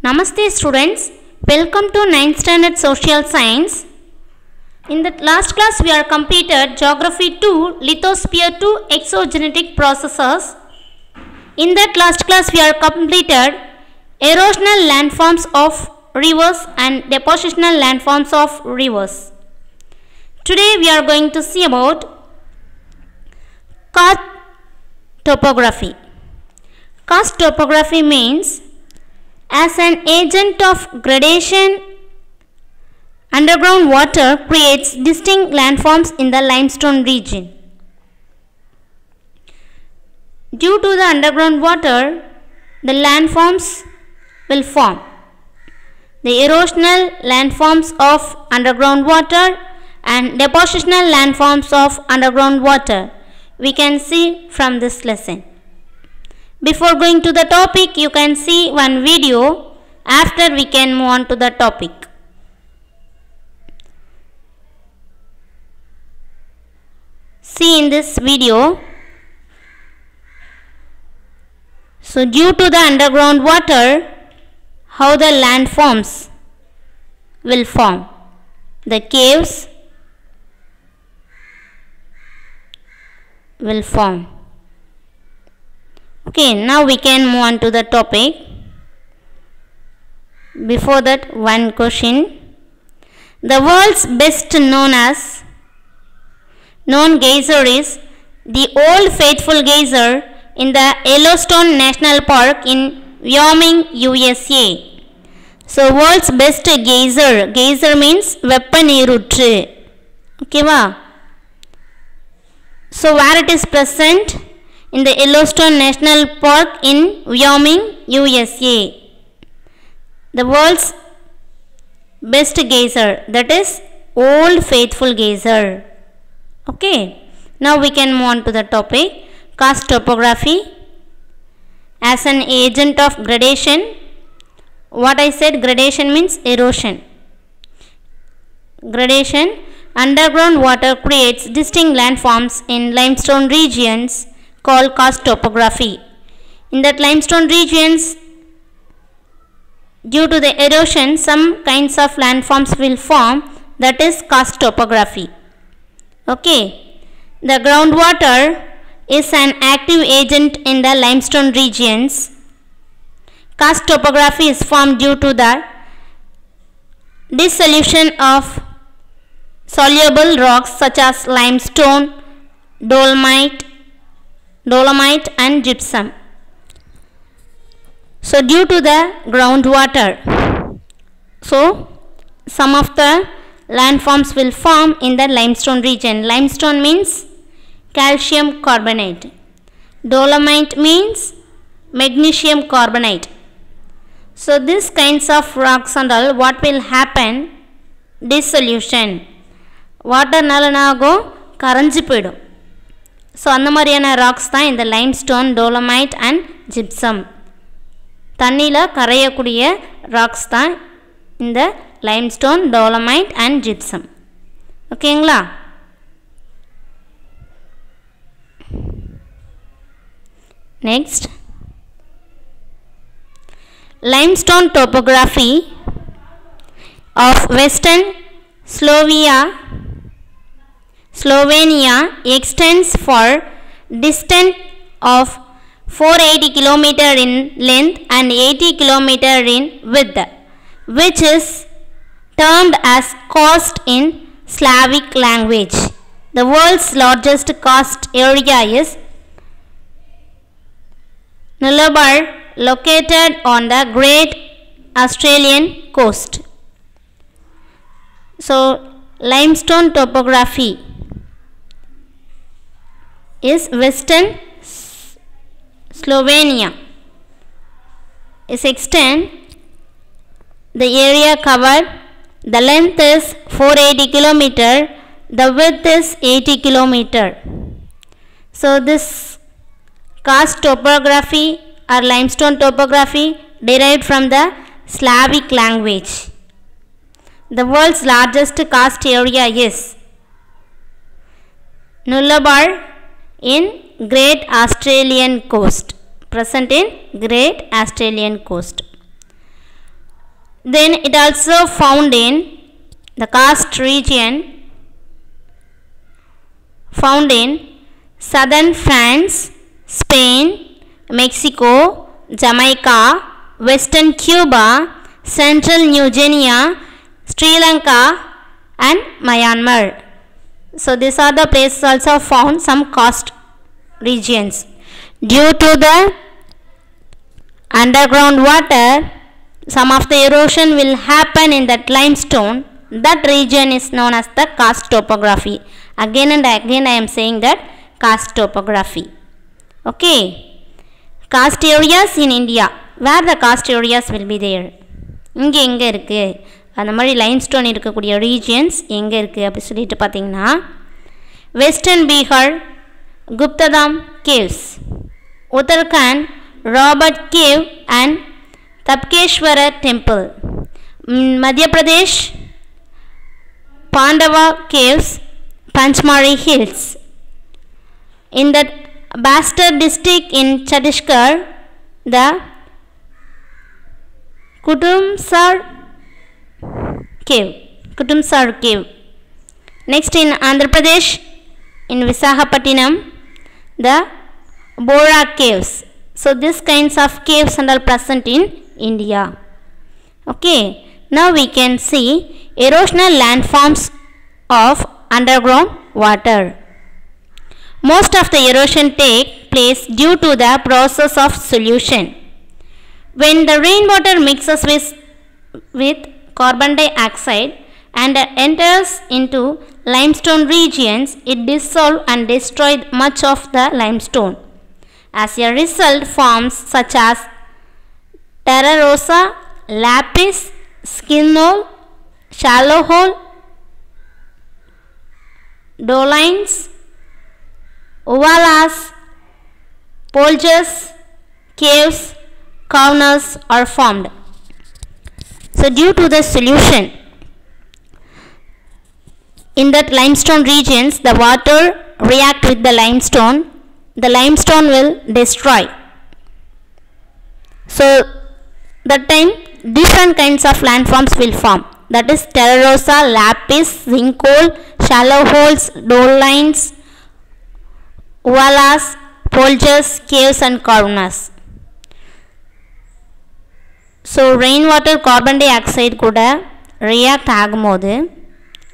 Namaste students, welcome to 9th standard social science. In the last class we are completed geography 2, lithosphere 2, exogenetic processes. In that last class we are completed erosional landforms of rivers and depositional landforms of rivers. Today we are going to see about karst topography. Karst topography means as an agent of gradation, underground water creates distinct landforms in the limestone region. Due to the underground water, the landforms will form. The erosional landforms of underground water and depositional landforms of underground water we can see from this lesson. Before going to the topic, you can see one video. After we can move on to the topic. See in this video. So due to the underground water, how the landforms will form. The caves will form. Okay, now we can move on to the topic. Before that, one question. The world's best known geyser is the Old Faithful Geyser in the Yellowstone National Park in Wyoming, USA. So, world's best geyser. Geyser means வெப்பநீரூற்று. Okay, va? So, where it is present? In the Yellowstone National Park in Wyoming, USA. The world's best geyser, that is Old Faithful Geyser. Okay. Now we can move on to the topic. Karst topography as an agent of gradation. What I said, gradation means erosion. Gradation, underground water creates distinct landforms in limestone regions called karst topography. In that limestone regions, due to the erosion, some kinds of landforms will form, that is karst topography. Okay. The groundwater is an active agent in the limestone regions. Karst topography is formed due to the dissolution of soluble rocks such as limestone, dolomite and gypsum. So due to the groundwater, so some of the landforms will form in the limestone region. Limestone means calcium carbonate. Dolomite means magnesium carbonate. So these kinds of rocks and all, what will happen? Dissolution. Water nalanago karanji poidum. So அந்த மாதிரியான rocks தான் இந்த limestone, dolomite and gypsum. தண்ணியில் கரையக்கூடிய rocks தான் இந்த limestone, dolomite and gypsum. ஓகேங்களா? Next, limestone topography of western Slovenia extends for distance of 480 km in length and 80 km in width, which is termed as karst in Slavic language. The world's largest karst area is Nullarbor, located on the Great Australian coast. So, limestone topography is western Slovenia. Is extend the area covered. The length is 480 km. The width is 80 km. So this karst topography or limestone topography derived from the Slavic language. The world's largest karst area is Nullarbor in Great Australian coast. Present in Great Australian coast. Then it also found in the karst region, found in southern France, Spain, Mexico, Jamaica, western Cuba, central New Guinea, Sri Lanka and Myanmar. So these are the places also found some karst regions. Due to the underground water, some of the erosion will happen in that limestone. That region is known as the karst topography. Again and again I am saying that karst topography. Okay. Karst areas in India. Where the karst areas will be there? இங்கே எங்கே இருக்குது அந்த மாதிரி limestone இருக்கக்கூடிய regions எங்கே இருக்குது அப்படி சொல்லிட்டு பார்த்தீங்கன்னா western Bihar Guptadham caves, Uttarakhand Robert cave and Tapkeshwar temple, Madhya Pradesh Pandava caves, Pachmarhi hills. In the Bastar district in Chhattisgarh, the Kutumsar cave. Next in Andhra Pradesh, in Visakhapatnam, the Bora caves. So these kinds of caves are present in India. Okay, now we can see erosional landforms of underground water. Most of the erosion take place due to the process of solution. When the rainwater mixes with carbon dioxide and enters into limestone regions, it dissolves and destroys much of the limestone. As a result, forms such as terra rossa, lapis, skin hole, shallow hole, dolines, uvalas, polges, caves, caverns are formed. So due to the solution in that limestone regions, the water react with the limestone will destroy. So that time different kinds of landforms will form. That is terra rossa, lapis, sinkhole, shallow holes, dolines, uvalas, polges, caves and caverns. So rainwater carbon dioxide கூட react ஆகும்போது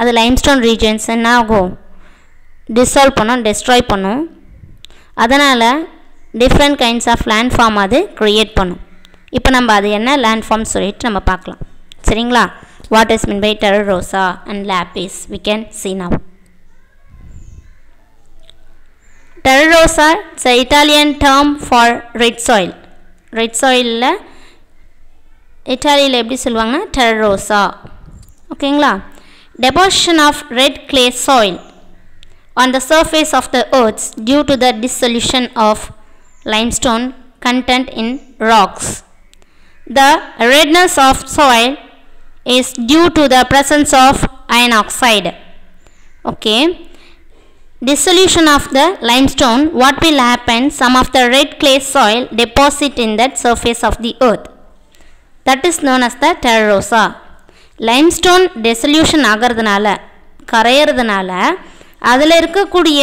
அது limestone regions என்ன ஆகும், dissolve பண்ணும், destroy பண்ணும். அதனால் different kinds of landform அது create பண்ணும். இப்போ நம்ம அது என்ன landform சொல்லிட்டு நம்ம பார்க்கலாம். சரிங்களா? What is meant by terra rossa and lapis we can see now. Terra rossa is an Italian term for red soil. Red soil இட்டாலியில் எப்படி சொல்லுவாங்கன்னா terra rossa. ஓகேங்களா? Deposition of red clay soil on the surface of the earth due to the dissolution of limestone content in rocks. The redness of soil is due to the presence of iron oxide. Okay. Dissolution of the limestone, what will happen? Some of the red clay soil deposit in that surface of the earth. That is known as the terra rossa. Limestone dissolution ஆகிறதுனால கரையிறதுனால அதில் இருக்கக்கூடிய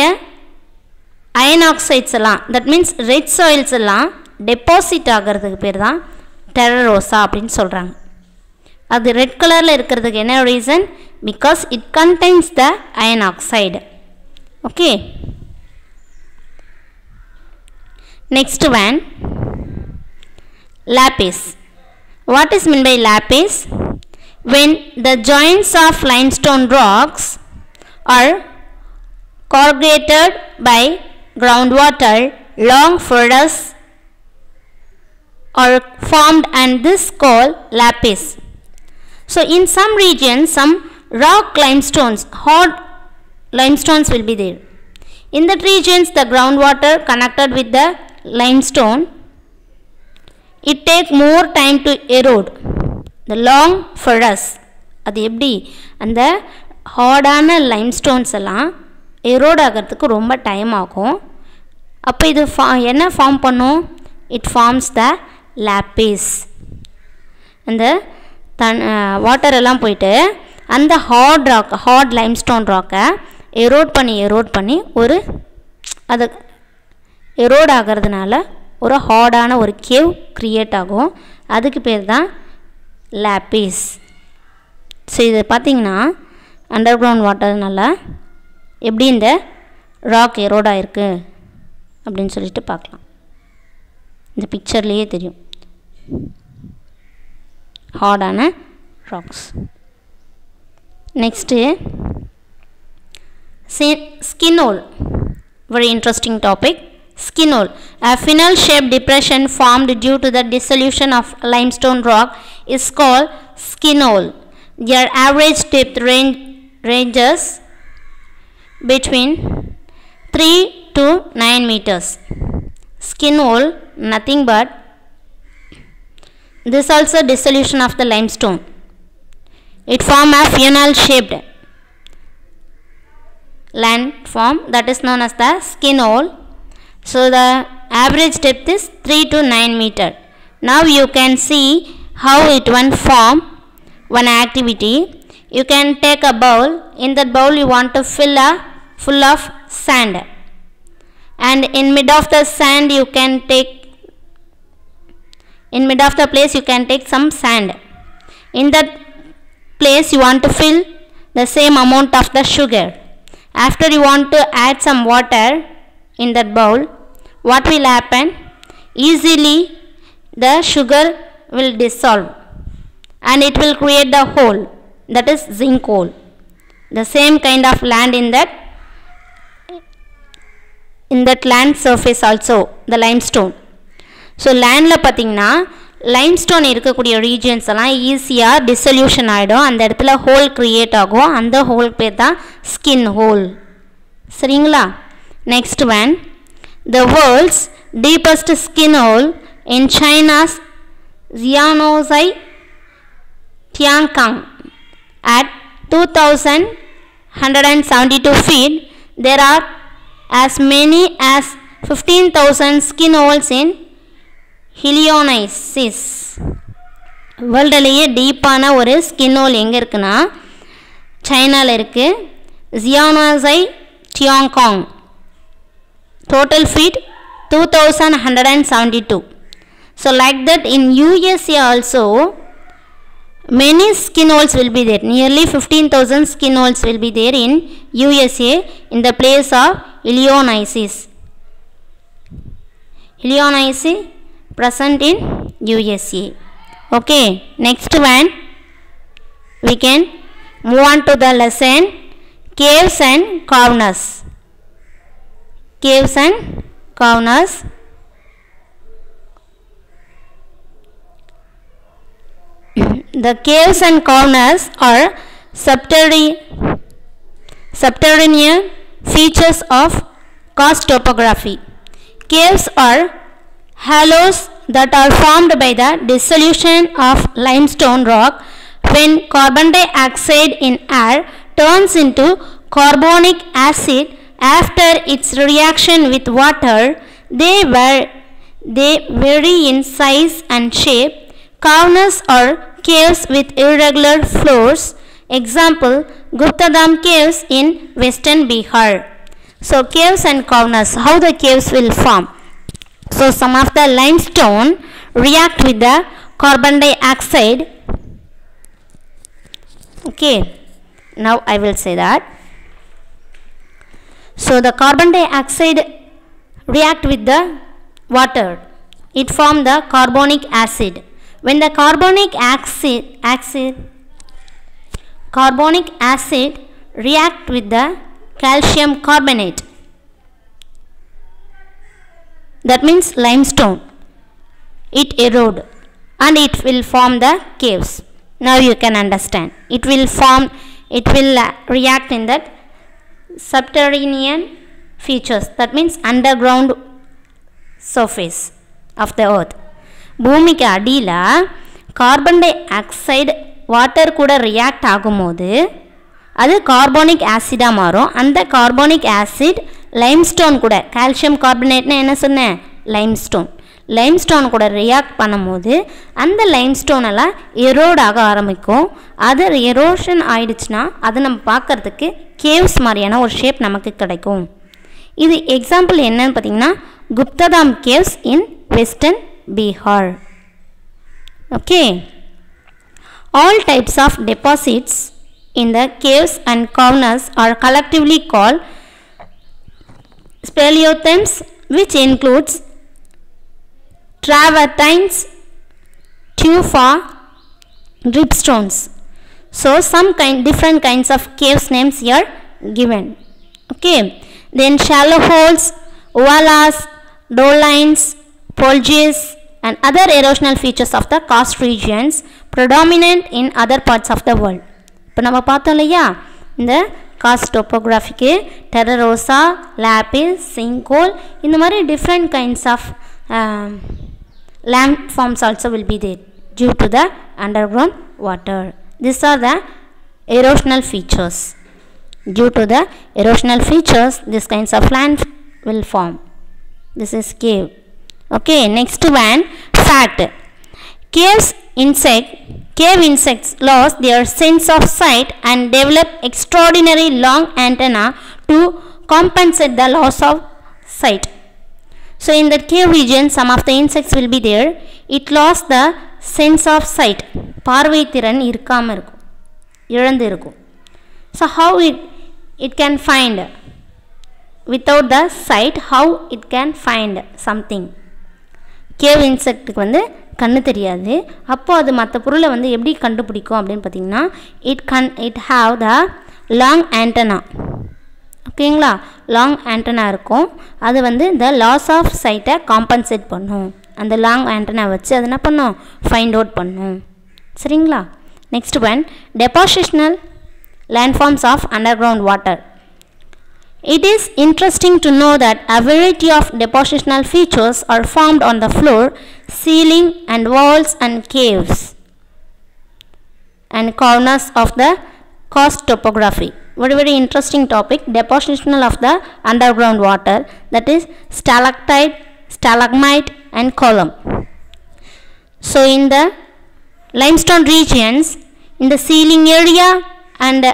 iron oxides எல்லாம், that means red soils எல்லாம் deposit ஆகிறதுக்கு பேர் தான் terra rossa அப்படின்னு சொல்கிறாங்க. அது ரெட் கலரில் இருக்கிறதுக்கு என்ன reason? Because it contains the iron oxide. Okay. Next one, lapis. What is meant by lapis? When the joints of limestone rocks are corrugated by groundwater, long furrows are formed and this is called lapis. So in some regions, some rock limestones, hard limestones will be there. In that regions, the groundwater connected with the limestone, it take more time to erode. The long furrows, அது எப்படி அந்த ஹார்டான லைம்ஸ்டோன்ஸ் எல்லாம் erode ஆகிறதுக்கு ரொம்ப time ஆகும். அப்போ இது என்ன ஃபார்ம் பண்ணும்? It forms the lapies. அந்த வாட்டர் எல்லாம் போயிட்டு அந்த ஹார்ட் லைம்ஸ்டோன் ராக்கை எரோட் பண்ணி ஒரு அது எரோட் ஆகிறதுனால ஒரு ஹார்டான ஒரு கேவ் கிரியேட் ஆகும். அதுக்கு பேர் தான் லாப்பிஸ். ஸோ இது பார்த்திங்கன்னா அண்டர் கிரவுண்ட் வாட்டர்னால எப்படி இந்த ராக் எரோட் ஆகிருக்கு அப்படின்னு சொல்லிட்டு பார்க்கலாம். இந்த பிக்சர்லேயே தெரியும் ஹார்டான rocks. Next skin hole. Very interesting topic. Skin hole, a funnel shaped depression formed due to the dissolution of limestone rock, is called skin hole. Their average depth ranges between 3 to 9 meters. Skin hole, nothing but this also dissolution of the limestone. It forms a funnel shaped landform that is known as the skin hole. So the average depth is 3 to 9 meter. Now you can see how it will form one activity. You can take a bowl. In that bowl you want to fill full of sand, and in mid of the sand you can take in mid of the place you can take some sand. In that place you want to fill the same amount of the sugar. After you want to add some water in that bowl, what will happen? Easily the sugar will dissolve and it will create the hole, that is zinc hole. The same kind of land in that land surface also, the limestone. So landல பார்த்தீங்கன்னா limestone இருக்கக்கூடிய regions எல்லாம் ஈஸியாக dissolution ஆகிடும். அந்த இடத்துல whole create ஆகும். அந்த hole பேர் தான் ஸ்கின் ஹோல். சரிங்களா? Next one, the world's deepest skin hole in China's ஜியானோசை Tiankeng at 2172 feet. There are as many as 15,000 skin holes in ஹிலியோனைசிஸ். வேர்ல்டுலேயே டீப்பான ஒரு ஸ்கின் ஹோல் எங்கே இருக்குன்னா சைனாவில் இருக்குது. ஜியானோசை Tiankeng. Total feet 2172. So like that in USA also many skin holes will be there. Nearly 15,000 skin holes will be there in USA in the place of Illinois. Illinois present in USA. Okay, next one we can move on to the lesson caves and caverns. Caves and caverns. The caves and caverns are subterranean features of karst topography. Caves are hollows that are formed by the dissolution of limestone rock when carbon dioxide in air turns into carbonic acid after its reaction with water. They vary in size and shape. Caverns are caves with irregular floors. Example, Guptadam caves in western Bihar. So caves and caverns, how the caves will form? So some of the limestone react with the carbon dioxide. Okay, now I will say that. So the carbon dioxide react with the water. It form the carbonic acid. When the carbonic acid react with the calcium carbonate, that means limestone, it erode and it will form the caves. Now you can understand. It will react in that subterranean features, that means underground surface of the earth. பூமிக்கு அடியில் carbon di oxide water கூட react ஆகும்போது அது carbonic ஆசிடாக மாறும். அந்த carbonic acid limestone கூட, calcium கார்பனேட்னா என்ன சொன்னேன்? லைம்ஸ்டோன். லைம்ஸ்டோன் கூட ரியாக்ட் பண்ணும்போது அந்த லைம்ஸ்டோன் எல்லாம் எரோட் ஆக ஆரம்பிக்கும். அது எரோஷன் ஆயிடுச்சுன்னா அது நம்ம பார்க்கறதுக்கு கேவ்ஸ் மாதிரியான ஒரு ஷேப் நமக்கு கிடைக்கும். இது எக்ஸாம்பிள் என்னன்னு பார்த்தீங்கன்னா Guptadham caves in western Bihar. Okay, all types of deposits in the caves and caverns are collectively called speleothems, which includes travertines, tufa, dripstones. So some different kinds of caves names here given. Okay, then shallow holes, ovalas, dolines, polges and other erosional features of the karst regions predominant in other parts of the world. இப்போ நம்ம பார்த்தோம் இல்லையா, இந்த cost டோப்போகிராஃபிக்கு டெரரோசா, lapis, sinkhole, இந்த மாதிரி different kinds of landforms also will be there due to the underground water. This are the erosional features. Due to the erosional features, this kinds of land will form. This is cave. Okay, next one, fact. Cave insects lost their sense of sight and develop extraordinary long antenna to compensate the loss of sight. So in the cave region, some of the insects will be there. It lost the sense of sight. பார்வை திறன் இருக்காம இருக்கும், இழந்து இருக்கும். So how it can find without the sight, how it can find something? Cave இன்செக்ட்டுக்கு வந்து கண்ணு தெரியாது. அப்போ அது மற்ற பொருளை வந்து எப்படி கண்டுபிடிக்கும் அப்படின்னு பார்த்தீங்கன்னா it have the long antenna. ஓகேங்களா, லாங் ஆண்டனா இருக்கும். அது வந்து இந்த லாஸ் ஆஃப் சைட்டை காம்பன்சேட் பண்ணும். அந்த லாங் ஆண்டனா வச்சு அது என்ன பண்ணும், ஃபைண்ட் அவுட் பண்ணும். சரிங்களா. Next one, depositional landforms of underground water. It is interesting to know that a variety of depositional features are formed on the floor, ceiling and walls and caves and corners of the karst topography. Very interesting topic, depositional of the underground water, that is stalactite, stalagmite and column. So in the limestone regions, in the ceiling area and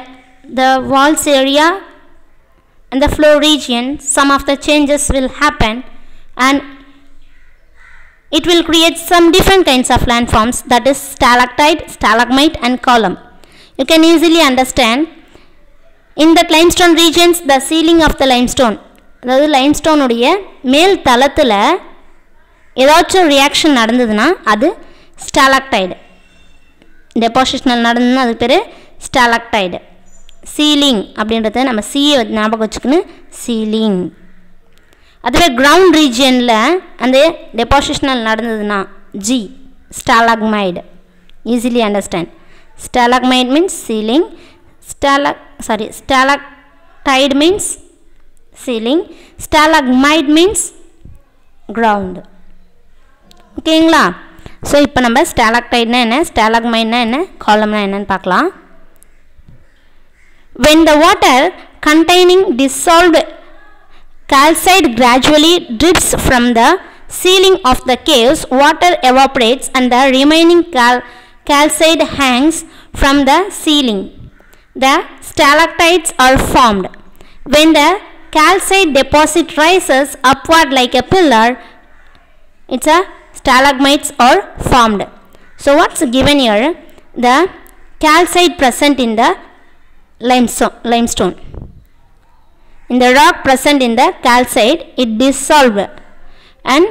the walls area and the floor region, some of the changes will happen and it will create some different kinds of landforms, that is stalactite, stalagmite and column. You can easily understand. In the limestone regions, the ceiling of the limestone, அதாவது limestone உடைய மேல் தளத்தில் ஏதாச்சும் reaction நடந்ததுன்னா அது ஸ்டாலக்டைடு. டெபாசிஷனல் நடந்ததுன்னா அது பேர் ஸ்டாலக்டைடு. சீலிங் அப்படின்றத நம்ம சியை ஞாபகம் வச்சுக்கணும், சீலிங். அதுவே கிரவுண்ட் ரீஜியனில் அந்த டெபாசிஷனல் நடந்ததுன்னா ஜி, stalagmite. Easily understand. Stalagmite means ceiling, stalactite means ceiling, stalagmite means ground. ஓகேங்களா. ஸோ இப்போ நம்ம ஸ்டாலக்டைட்னா என்ன, ஸ்டாலக்மைட்னா என்ன, காலம்னா என்னன்னு பார்க்கலாம். When the water containing dissolved calcite gradually drips from the ceiling of the caves, water evaporates and the remaining calcite hangs from the ceiling. The stalactites are formed. When the calcite deposit rises upward like a pillar, it's a stalagmites are formed. So what's given here? The calcite present in the limestone. In the rock present in the calcite, it dissolved and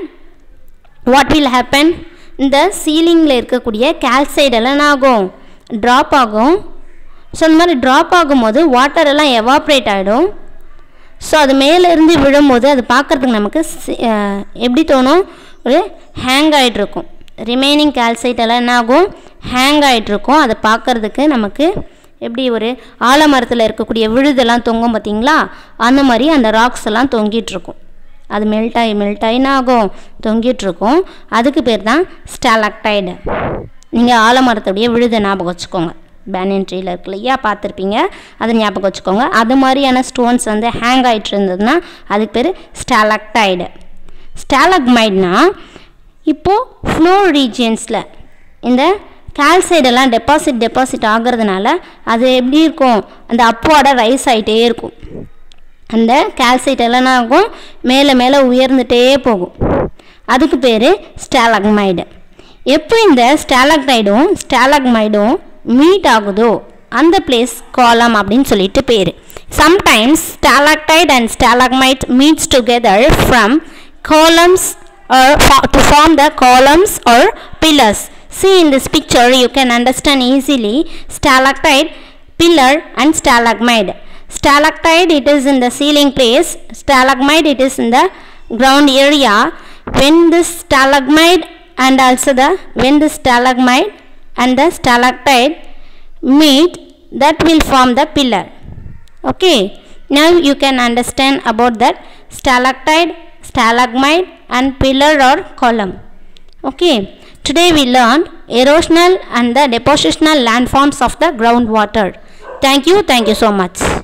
what will happen? இந்த சீலிங்கில் இருக்கக்கூடிய calcite எல்லாம் என்ன ஆகும், drop ஆகும். So இந்த மாதிரி drop ஆகும்போது water எல்லாம் எவாப்ரேட் ஆகிடும். ஸோ அது மேலேருந்து விழும்போது அது பார்க்குறதுக்கு நமக்கு எப்படி தோணும், ஒரு ஹேங் ஆகிட்ருக்கும். ரிமைனிங் calcite எல்லாம் என்ன ஆகும், ஹேங் ஆகிட்ருக்கும். அதை பார்க்குறதுக்கு நமக்கு எப்படி ஒரு ஆலமரத்தில் இருக்கக்கூடிய விழுதெல்லாம் தொங்கும் பார்த்தீங்களா, அந்த மாதிரி அந்த ராக்ஸ் எல்லாம் தொங்கிட்டுருக்கும். அது மெல்ட் ஆகினா ஆகும், தொங்கிட்டுருக்கும். அதுக்கு பேர் தான் ஸ்டாலக்டைடு. நீங்கள் ஆலமரத்துடைய விழுதை ஞாபகம் வச்சுக்கோங்க. பேனியன் ட்ரீயில் இருக்கு இல்லையா, பார்த்துருப்பீங்க, அதை ஞாபகம் வச்சுக்கோங்க. அது மாதிரியான ஸ்டோன்ஸ் வந்து ஹேங் ஆகிட்டு இருந்ததுன்னா அதுக்கு பேர் ஸ்டாலக்டைடு. ஸ்டாலக்மைட்னா இப்போது ஃப்ளோ ரீஜியன்ஸில் இந்த கால்சைடெல்லாம் டெபாசிட் ஆகிறதுனால அது எப்படி இருக்கும், அந்த அப்போட ரைஸ் ஆகிட்டே இருக்கும். அந்த கால்சைட் எல்லாம் ஆகும், மேலே உயர்ந்துகிட்டே போகும். அதுக்கு பேர் ஸ்டாலக்மைடு. எப்போ இந்த ஸ்டாலக்டைடும் ஸ்டாலக்மைடும் மீட் ஆகுதோ அந்த பிளேஸ் காலம் அப்படின்னு சொல்லிட்டு பேர். Sometimes stalactite and stalagmite meets together from columns or to form the columns or pillars. See in this picture you can understand easily stalactite, pillar and stalagmite. Stalactite it is in the ceiling place, stalagmite it is in the ground area. When this stalagmite and also when the stalagmite and the stalactite meet, that will form the pillar. Okay, now you can understand about that stalactite, stalagmite and pillar or column. Okay, today we learned erosional and the depositional landforms of the groundwater. Thank you so much.